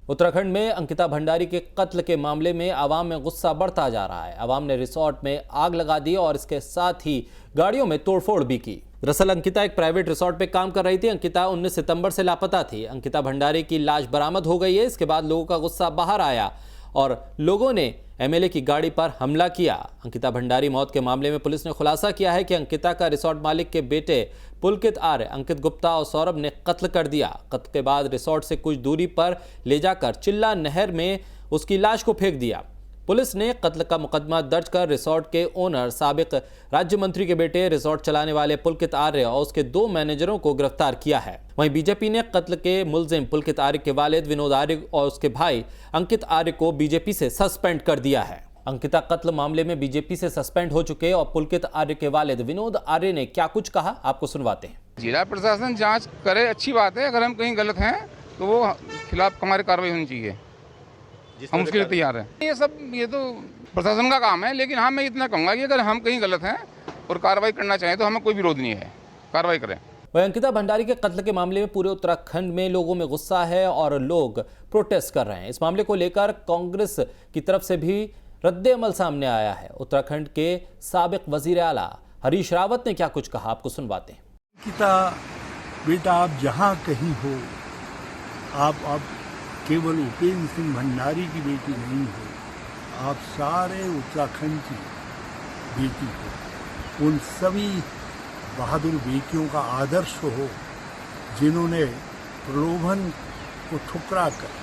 उत्तराखंड में अंकिता भंडारी के कत्ल के मामले में आवाम में गुस्सा बढ़ता जा रहा है। आवाम ने रिसोर्ट में आग लगा दी और इसके साथ ही गाड़ियों में तोड़फोड़ भी की। दरअसल अंकिता एक प्राइवेट रिसोर्ट पे काम कर रही थी। अंकिता 19 सितंबर से लापता थी। अंकिता भंडारी की लाश बरामद हो गई है। इसके बाद लोगों का गुस्सा बाहर आया और लोगों ने एमएलए की गाड़ी पर हमला किया। अंकिता भंडारी मौत के मामले में पुलिस ने खुलासा किया है कि अंकिता का रिसोर्ट मालिक के बेटे पुलकित आर्य, अंकित गुप्ता और सौरभ ने कत्ल कर दिया। कत्ल के बाद रिसोर्ट से कुछ दूरी पर ले जाकर चिल्ला नहर में उसकी लाश को फेंक दिया। पुलिस ने कत्ल का मुकदमा दर्ज कर रिसोर्ट के ओनर, साबिक राज्य मंत्री के बेटे, रिसोर्ट चलाने वाले पुलकित आर्य और उसके 2 मैनेजरों को गिरफ्तार किया है। वहीं बीजेपी ने कत्ल के मुलजिम पुलकित आर्य के वालिद विनोद आर्य और उसके भाई अंकित आर्य को बीजेपी से सस्पेंड कर दिया है। अंकिता कत्ल मामले में बीजेपी से सस्पेंड हो चुके और पुलकित आर्य के वालिद विनोद आर्य ने क्या कुछ कहा, आपको सुनवाते हैं। जिला प्रशासन जांच करे, अच्छी बात है। अगर हम कहीं गलत हैं तो वो खिलाफ हमारी कार्रवाई होनी चाहिए, हम उसके लिए तैयार हैं। ये तो प्रशासन का काम है, लेकिन हाँ मैं इतना कहूँगा कि अगर हम कहीं गलत हैं और कार्रवाई करना चाहें तो हमें कोई विरोध नहीं है, कार्रवाई करें। वहीं अंकिता भंडारी के कत्ल के मामले में पूरे उत्तराखंड में लोगों में गुस्सा है और लोग प्रोटेस्ट कर रहे हैं। इस मामले को लेकर कांग्रेस की तरफ से भी रद्द अमल सामने आया है। उत्तराखंड के साबिक वजीर आला हरीश रावत ने क्या कुछ कहा, आपको सुनवाते हैं। अंकिता बेटा, आप जहाँ कहीं हो, आप केवल उपेंद्र सिंह भंडारी की बेटी नहीं हो, आप सारे उत्तराखंड की बेटी हो। उन सभी बहादुर बेटियों का आदर्श हो जिन्होंने प्रलोभन को ठुकरा कर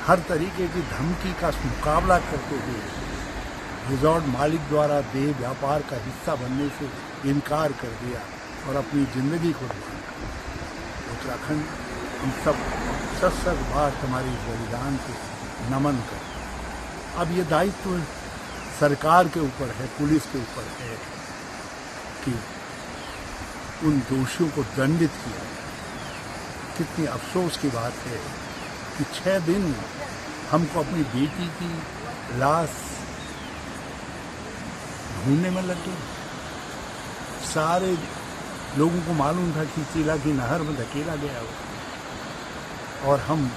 हर तरीके की धमकी का मुकाबला करते हुए रिजॉर्ट मालिक द्वारा देह व्यापार का हिस्सा बनने से इनकार कर दिया और अपनी जिंदगी को कुर्बान कर दिया। उत्तराखंड हम सब सशक्त बार हमारे बलिदान को नमन कर। अब ये दायित्व सरकार के ऊपर है, पुलिस के ऊपर है कि उन दोषियों को दंडित किया जाए। कितनी अफसोस की बात है कि 6 दिन हमको अपनी बेटी की लाश ढूंढने में लग गए। सारे लोगों को मालूम था कि चिला की नहर में धकेला गया हो और हम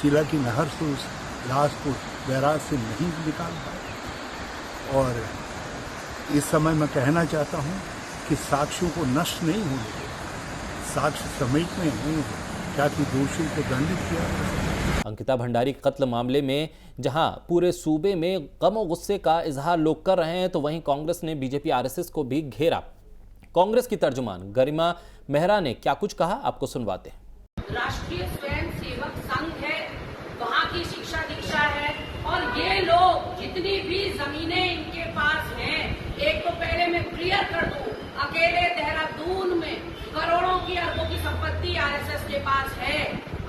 चिला की नहर से उस लाश को बैराज से नहीं निकाल पाए। और इस समय मैं कहना चाहता हूं कि साक्ष्यों को नष्ट नहीं होने दें, साक्ष्य समेटने हैं ताकि दोषियों को दंडित किया जा सके। अंकिता भंडारी कत्ल मामले में जहां पूरे सूबे में गम और गुस्से का इजहार लोग कर रहे हैं, तो वहीं कांग्रेस ने बीजेपी आरएसएस को भी घेरा। कांग्रेस की तर्जुमान गरिमा मेहरा ने क्या कुछ कहा, आपको सुनवाते हैं। राष्ट्रीय स्वयं सेवक संघ है, वहाँ की शिक्षा दीक्षा है और ये लोग जितनी भी जमीनें इनके पास हैं, एक तो पहले मैं क्लियर कर दूं, अकेले देहरादून में करोड़ों की अरबों की संपत्ति आरएसएस के पास है।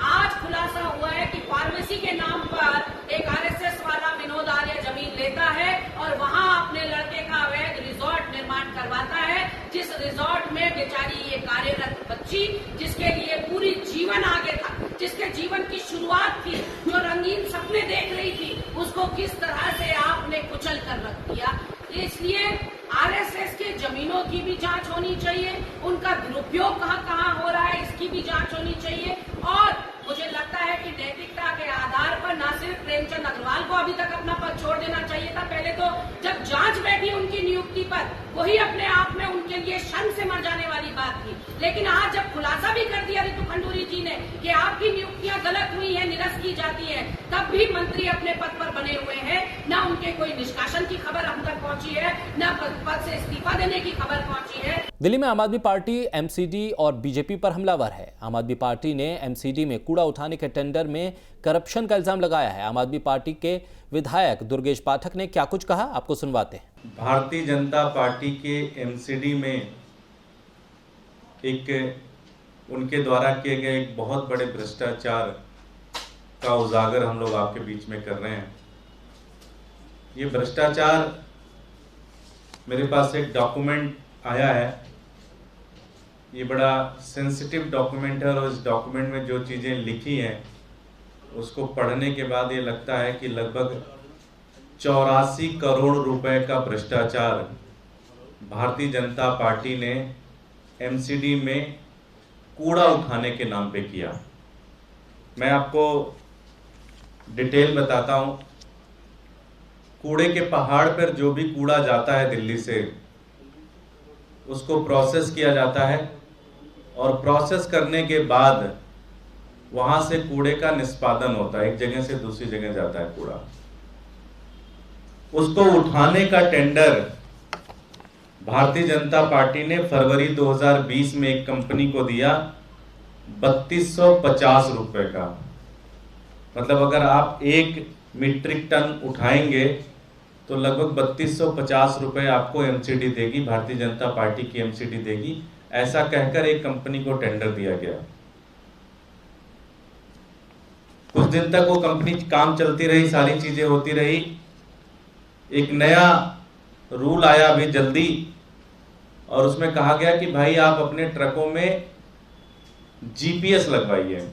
आज खुलासा हुआ है कि फार्मेसी के नाम पर एक आरएसएस वाला विनोद आर्य जमीन लेता है और वहां अपने लड़के का अवैध रिसोर्ट निर्माण करवाता है, जिस रिसोर्ट में बेचारी ये कार्यरत बच्ची, जिसके लिए पूरी जीवन आगे था, जिसके जीवन की शुरुआत थी, जो रंगीन सपने देख रही थी, उसको किस तरह से आपने कुचल कर रख दिया। इसलिए आरएसएस के जमीनों की भी जांच होनी चाहिए, उनका दुरुपयोग कहाँ कहाँ हो रहा है इसकी भी जांच होनी चाहिए। और मुझे लगता है कि नैतिकता के आधार पर न सिर्फ प्रेमचंद अग्रवाल को अभी तक अपना पद छोड़ देना चाहिए था, पहले तो जब जांच बैठी उनकी नियुक्ति पर, वही अपने आप में उनके लिए शर्म से मर जाने वाली बात थी। लेकिन आज जब खुलासा भी कर दिया रितु खंडूरी जी ने कि आपकी नियुक्तियां गलत हुई है, निरस्त की जाती है, तब भी मंत्री अपने पद पर बने हुए हैं, न उनके कोई निष्कासन की खबर हम तक पहुंची है, न पद से इस्तीफा देने की खबर पहुंची है। दिल्ली में आम आदमी पार्टी एमसीडी और बीजेपी पर हमलावर है। आम आदमी पार्टी ने एमसीडी में कूड़ा उठाने के टेंडर में करप्शन का इल्जाम लगाया है। आम आदमी पार्टी के विधायक दुर्गेश पाठक ने क्या कुछ कहा, आपको सुनवाते हैं। भारतीय जनता पार्टी के एमसीडी में एक उनके द्वारा किए गए एक बहुत बड़े भ्रष्टाचार का उजागर हम लोग आपके बीच में कर रहे हैं। ये भ्रष्टाचार, मेरे पास एक डॉक्यूमेंट आया है, ये बड़ा सेंसिटिव डॉक्यूमेंट है और इस डॉक्यूमेंट में जो चीज़ें लिखी हैं उसको पढ़ने के बाद ये लगता है कि लगभग 84 करोड़ रुपए का भ्रष्टाचार भारतीय जनता पार्टी ने एमसीडी में कूड़ा उठाने के नाम पे किया। मैं आपको डिटेल बताता हूं। कूड़े के पहाड़ पर जो भी कूड़ा जाता है दिल्ली से, उसको प्रोसेस किया जाता है और प्रोसेस करने के बाद वहां से कूड़े का निष्पादन होता है, एक जगह से दूसरी जगह जाता है कूड़ा। उसको उठाने का टेंडर भारतीय जनता पार्टी ने फरवरी 2020 में एक कंपनी को दिया 3250 रुपए का। मतलब अगर आप 1 मीट्रिक टन उठाएंगे तो लगभग 3250 रुपए आपको एमसीडी देगी, भारतीय जनता पार्टी की एमसीडी देगी। ऐसा कहकर एक कंपनी को टेंडर दिया गया। कुछ दिन तक वो कंपनी काम चलती रही, सारी चीजें होती रही। एक नया रूल आया अभी जल्दी, और उसमें कहा गया कि भाई आप अपने ट्रकों में जीपीएस लगवाइए।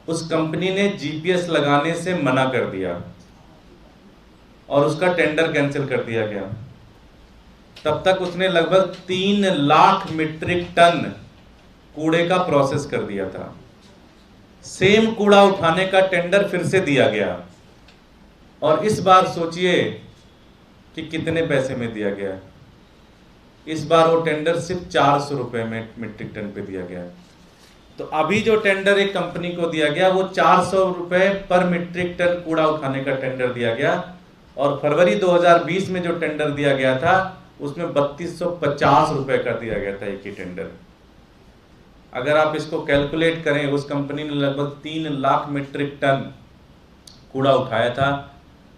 उस कंपनी ने जीपीएस लगाने से मना कर दिया और उसका टेंडर कैंसिल कर दिया गया। तब तक उसने लगभग 3 लाख मीट्रिक टन कूड़े का प्रोसेस कर दिया था। सेम कूड़ा उठाने का टेंडर फिर से दिया गया, और इस बार सोचिए कि कितने पैसे में दिया गया। इस बार वो टेंडर सिर्फ 400 रुपए में मीट्रिक टन पे दिया गया। तो अभी जो टेंडर एक कंपनी को दिया गया वो 400 रुपए पर मीट्रिक टन कूड़ा उठाने का टेंडर दिया गया, और फरवरी 2020 में जो टेंडर दिया गया था उसमें 3250 रुपए का दिया गया था एक ही टेंडर। अगर आप इसको कैलकुलेट करें, उस कंपनी ने लगभग 3 लाख मीट्रिक टन कूड़ा उठाया था।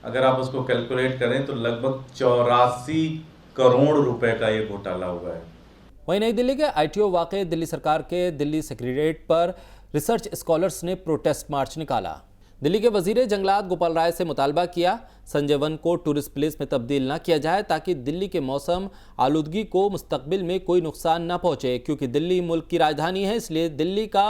अगर आप उसको कैलकुलेट करें तो लगभग 84 करोड़ रुपए का ये घोटाला हुआ है। वहीं नई दिल्ली के आईटीओ वाक़े दिल्ली सरकार के दिल्ली सेक्रेटेरिएट पर रिसर्च स्कॉलर्स ने प्रोटेस्ट मार्च निकाला। दिल्ली के वजीर जंगलात गोपाल राय से मुतालबा किया संजय वन को टूरिस्ट प्लेस में तब्दील न किया जाए, ताकि दिल्ली के मौसम आलूदगी को मुस्तकबिल में कोई नुकसान न पहुंचे। क्योंकि दिल्ली मुल्क की राजधानी है, इसलिए दिल्ली का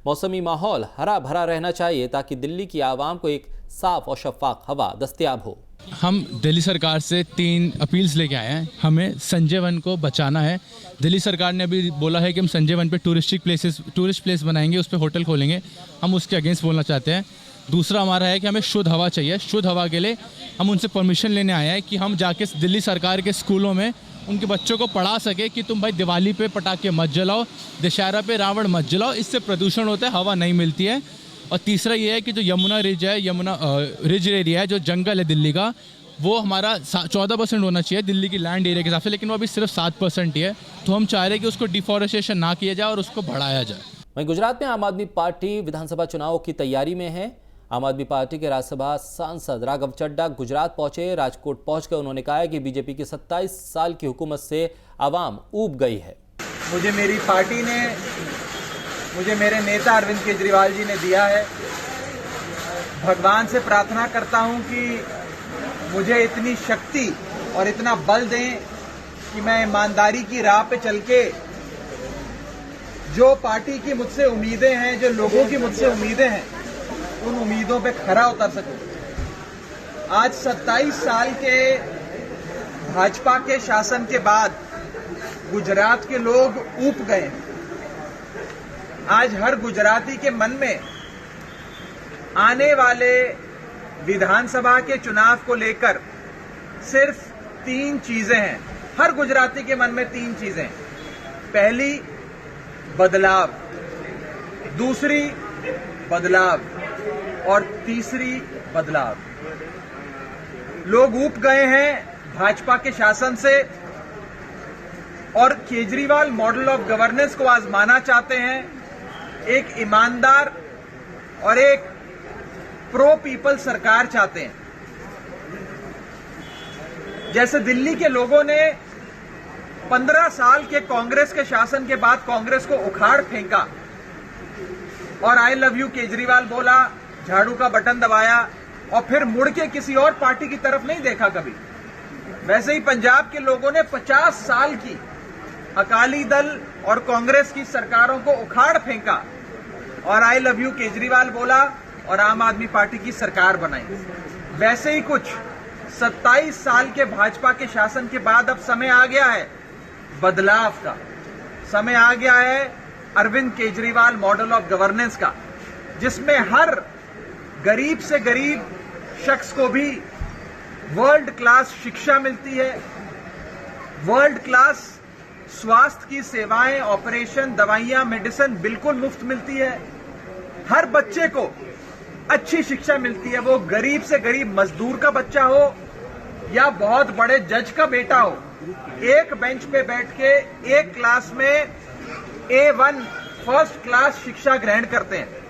मौसमी माहौल हरा भरा रहना चाहिए, ताकि दिल्ली की आवाम को एक साफ और शफाफ हवा दस्तयाब हो। हम दिल्ली सरकार से 3 अपील्स लेके आए हैं। हमें संजय वन को बचाना है। दिल्ली सरकार ने अभी बोला है कि हम संजय वन पे टूरिस्ट प्लेस बनाएंगे, उस पर होटल खोलेंगे। हम उसके अगेंस्ट बोलना चाहते हैं। दूसरा हमारा है कि हमें शुद्ध हवा चाहिए। शुद्ध हवा के लिए हम उनसे परमिशन लेने आए हैं कि हम जाके दिल्ली सरकार के स्कूलों में उनके बच्चों को पढ़ा सके कि तुम भाई दिवाली पे पटाखे मत जलाओ, दशहरा पे रावण मत जलाओ, इससे प्रदूषण होता है, हवा नहीं मिलती है। और तीसरा ये है कि जो यमुना रिज है, यमुना रिज एरिया है, जो जंगल है दिल्ली का, वो हमारा 14% होना चाहिए दिल्ली की लैंड एरिया के हिसाब से, लेकिन वो अभी सिर्फ 7% ही है। तो हम चाह रहे हैं कि उसको डिफॉरेस्टेशन ना किया जाए और उसको बढ़ाया जाए। वहीं गुजरात में आम आदमी पार्टी विधानसभा चुनाव की तैयारी में है। आम आदमी पार्टी के राज्यसभा सांसद राघव चड्ढा गुजरात पहुंचे। राजकोट पहुंचकर उन्होंने कहा है कि बीजेपी की 27 साल की हुकूमत से आवाम ऊब गई है। मुझे मेरी पार्टी ने, मुझे मेरे नेता अरविंद केजरीवाल जी ने दिया है। भगवान से प्रार्थना करता हूं कि मुझे इतनी शक्ति और इतना बल दें कि मैं ईमानदारी की राह पे चल के जो पार्टी की मुझसे उम्मीदें हैं, जो लोगों की मुझसे उम्मीदें हैं, उन उम्मीदों पे खरा उतर सकूं। आज 27 साल के भाजपा के शासन के बाद गुजरात के लोग ऊब गए। आज हर गुजराती के मन में आने वाले विधानसभा के चुनाव को लेकर सिर्फ 3 चीजें हैं। हर गुजराती के मन में 3 चीजें। पहली, बदलाव, दूसरी बदलाव, और तीसरी बदलाव। लोग ऊब गए हैं भाजपा के शासन से और केजरीवाल मॉडल ऑफ गवर्नेंस को आजमाना चाहते हैं। एक ईमानदार और एक प्रो पीपल सरकार चाहते हैं। जैसे दिल्ली के लोगों ने 15 साल के कांग्रेस के शासन के बाद कांग्रेस को उखाड़ फेंका और आई लव यू केजरीवाल बोला, झाड़ू का बटन दबाया और फिर मुड़ के किसी और पार्टी की तरफ नहीं देखा कभी। वैसे ही पंजाब के लोगों ने 50 साल की अकाली दल और कांग्रेस की सरकारों को उखाड़ फेंका और आई लव यू केजरीवाल बोला और आम आदमी पार्टी की सरकार बनाई। वैसे ही कुछ 27 साल के भाजपा के शासन के बाद अब समय आ गया है बदलाव का। समय आ गया है Arvind Kejriwal model of governance का, जिसमें हर गरीब से गरीब शख्स को भी वर्ल्ड क्लास शिक्षा मिलती है, वर्ल्ड क्लास स्वास्थ्य की सेवाएं, ऑपरेशन, दवाइयां, मेडिसिन बिल्कुल मुफ्त मिलती है, हर बच्चे को अच्छी शिक्षा मिलती है, वो गरीब से गरीब मजदूर का बच्चा हो या बहुत बड़े जज का बेटा हो, एक बेंच पे बैठ के एक क्लास में A1 फर्स्ट क्लास शिक्षा ग्रहण करते हैं।